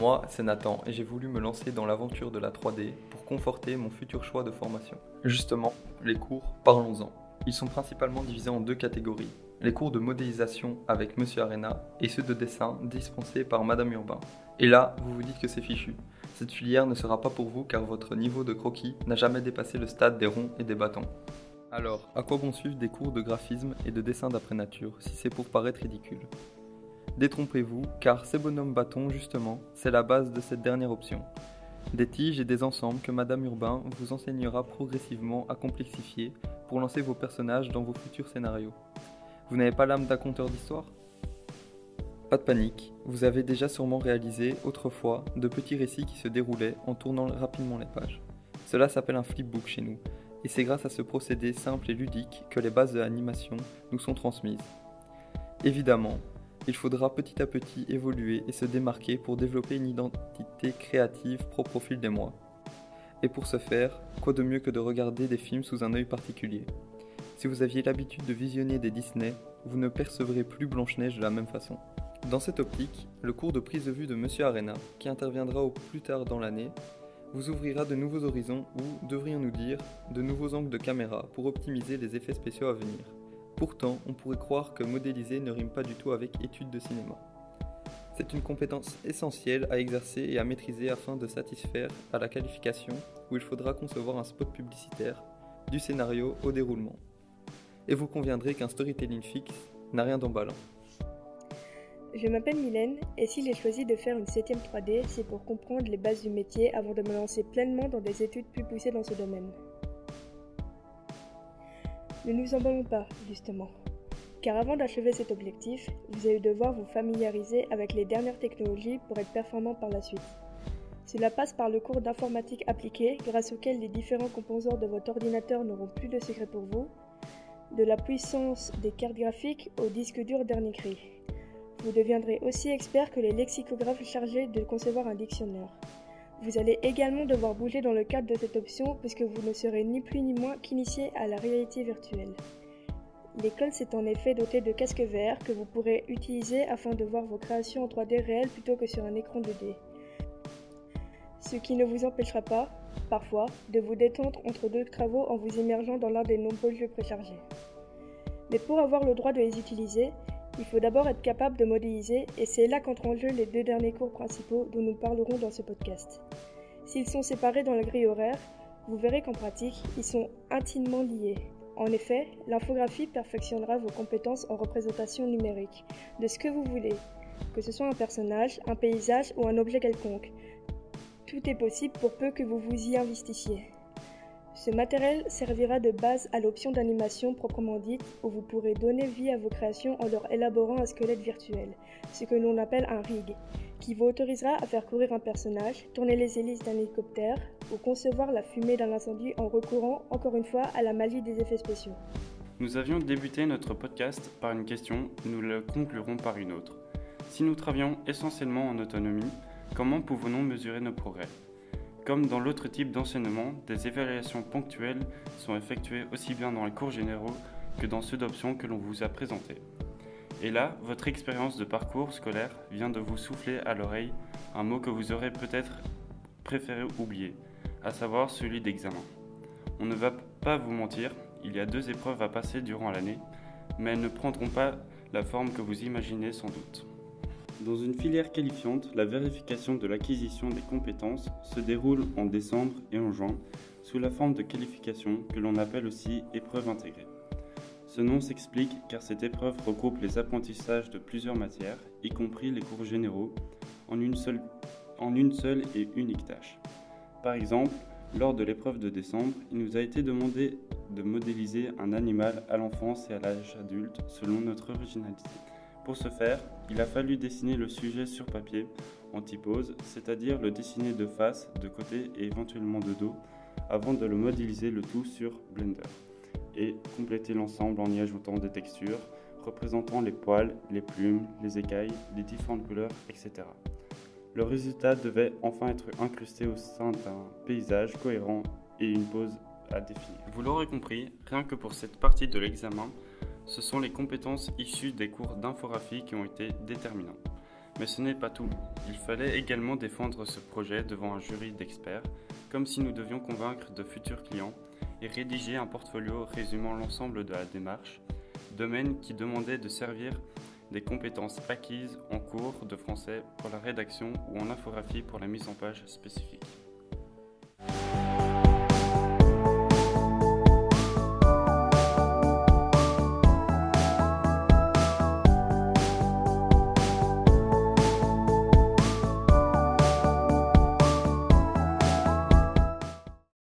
Moi, c'est Nathan et j'ai voulu me lancer dans l'aventure de la 3D pour conforter mon futur choix de formation. Justement, les cours, parlons-en. Ils sont principalement divisés en deux catégories. Les cours de modélisation avec Monsieur Arena et ceux de dessin dispensés par Madame Urbain. Et là, vous vous dites que c'est fichu. Cette filière ne sera pas pour vous car votre niveau de croquis n'a jamais dépassé le stade des ronds et des bâtons. Alors, à quoi bon suivre des cours de graphisme et de dessin d'après nature si c'est pour paraître ridicule ? Détrompez-vous, car ces bonhommes bâtons, justement, c'est la base de cette dernière option. Des tiges et des ensembles que Madame Urbain vous enseignera progressivement à complexifier pour lancer vos personnages dans vos futurs scénarios. Vous n'avez pas l'âme d'un conteur d'histoire ? Pas de panique, vous avez déjà sûrement réalisé, autrefois, de petits récits qui se déroulaient en tournant rapidement les pages. Cela s'appelle un flipbook chez nous, et c'est grâce à ce procédé simple et ludique que les bases de l'animation nous sont transmises. Évidemment, il faudra petit à petit évoluer et se démarquer pour développer une identité créative propre au fil des mois. Et pour ce faire, quoi de mieux que de regarder des films sous un œil particulier ? Si vous aviez l'habitude de visionner des Disney, vous ne percevrez plus Blanche-Neige de la même façon. Dans cette optique, le cours de prise de vue de Monsieur Arena, qui interviendra au plus tard dans l'année, vous ouvrira de nouveaux horizons ou, devrions-nous dire, de nouveaux angles de caméra pour optimiser les effets spéciaux à venir. Pourtant, on pourrait croire que modéliser ne rime pas du tout avec études de cinéma. C'est une compétence essentielle à exercer et à maîtriser afin de satisfaire à la qualification où il faudra concevoir un spot publicitaire, du scénario au déroulement. Et vous conviendrez qu'un storytelling fixe n'a rien d'emballant. Je m'appelle Mylène et si j'ai choisi de faire une 7ème 3D, c'est pour comprendre les bases du métier avant de me lancer pleinement dans des études plus poussées dans ce domaine. Ne nous emballons pas, justement, car avant d'achever cet objectif, vous allez devoir vous familiariser avec les dernières technologies pour être performant par la suite. Cela passe par le cours d'informatique appliquée, grâce auquel les différents composants de votre ordinateur n'auront plus de secret pour vous, de la puissance des cartes graphiques au disque dur dernier cri. Vous deviendrez aussi expert que les lexicographes chargés de concevoir un dictionnaire. Vous allez également devoir bouger dans le cadre de cette option puisque vous ne serez ni plus ni moins qu'initié à la réalité virtuelle. L'école s'est en effet dotée de casques VR que vous pourrez utiliser afin de voir vos créations en 3D réelles plutôt que sur un écran 2D. Ce qui ne vous empêchera pas, parfois, de vous détendre entre deux travaux en vous immergeant dans l'un des nombreux jeux préchargés. Mais pour avoir le droit de les utiliser, il faut d'abord être capable de modéliser et c'est là qu'entrent en jeu les deux derniers cours principaux dont nous parlerons dans ce podcast. S'ils sont séparés dans la grille horaire, vous verrez qu'en pratique, ils sont intimement liés. En effet, l'infographie perfectionnera vos compétences en représentation numérique, de ce que vous voulez, que ce soit un personnage, un paysage ou un objet quelconque. Tout est possible pour peu que vous vous y investissiez. Ce matériel servira de base à l'option d'animation proprement dite, où vous pourrez donner vie à vos créations en leur élaborant un squelette virtuel, ce que l'on appelle un rig, qui vous autorisera à faire courir un personnage, tourner les hélices d'un hélicoptère ou concevoir la fumée d'un incendie en recourant, encore une fois, à la magie des effets spéciaux. Nous avions débuté notre podcast par une question, nous le conclurons par une autre. Si nous travaillons essentiellement en autonomie, comment pouvons-nous mesurer nos progrès ? Comme dans l'autre type d'enseignement, des évaluations ponctuelles sont effectuées aussi bien dans les cours généraux que dans ceux d'options que l'on vous a présentés. Et là, votre expérience de parcours scolaire vient de vous souffler à l'oreille un mot que vous aurez peut-être préféré oublier, à savoir celui d'examen. On ne va pas vous mentir, il y a 2 épreuves à passer durant l'année, mais elles ne prendront pas la forme que vous imaginez sans doute. Dans une filière qualifiante, la vérification de l'acquisition des compétences se déroule en décembre et en juin sous la forme de qualification que l'on appelle aussi épreuve intégrée. Ce nom s'explique car cette épreuve regroupe les apprentissages de plusieurs matières, y compris les cours généraux, en une seule et unique tâche. Par exemple, lors de l'épreuve de décembre, il nous a été demandé de modéliser un animal à l'enfance et à l'âge adulte selon notre originalité. Pour ce faire, il a fallu dessiner le sujet sur papier en typose, c'est-à-dire le dessiner de face, de côté et éventuellement de dos, avant de le modéliser le tout sur Blender, et compléter l'ensemble en y ajoutant des textures représentant les poils, les plumes, les écailles, les différentes couleurs, etc. Le résultat devait enfin être incrusté au sein d'un paysage cohérent et une pose à définir. Vous l'aurez compris, rien que pour cette partie de l'examen, ce sont les compétences issues des cours d'infographie qui ont été déterminantes. Mais ce n'est pas tout. Il fallait également défendre ce projet devant un jury d'experts, comme si nous devions convaincre de futurs clients et rédiger un portfolio résumant l'ensemble de la démarche, domaine qui demandait de servir des compétences acquises en cours de français pour la rédaction ou en infographie pour la mise en page spécifique.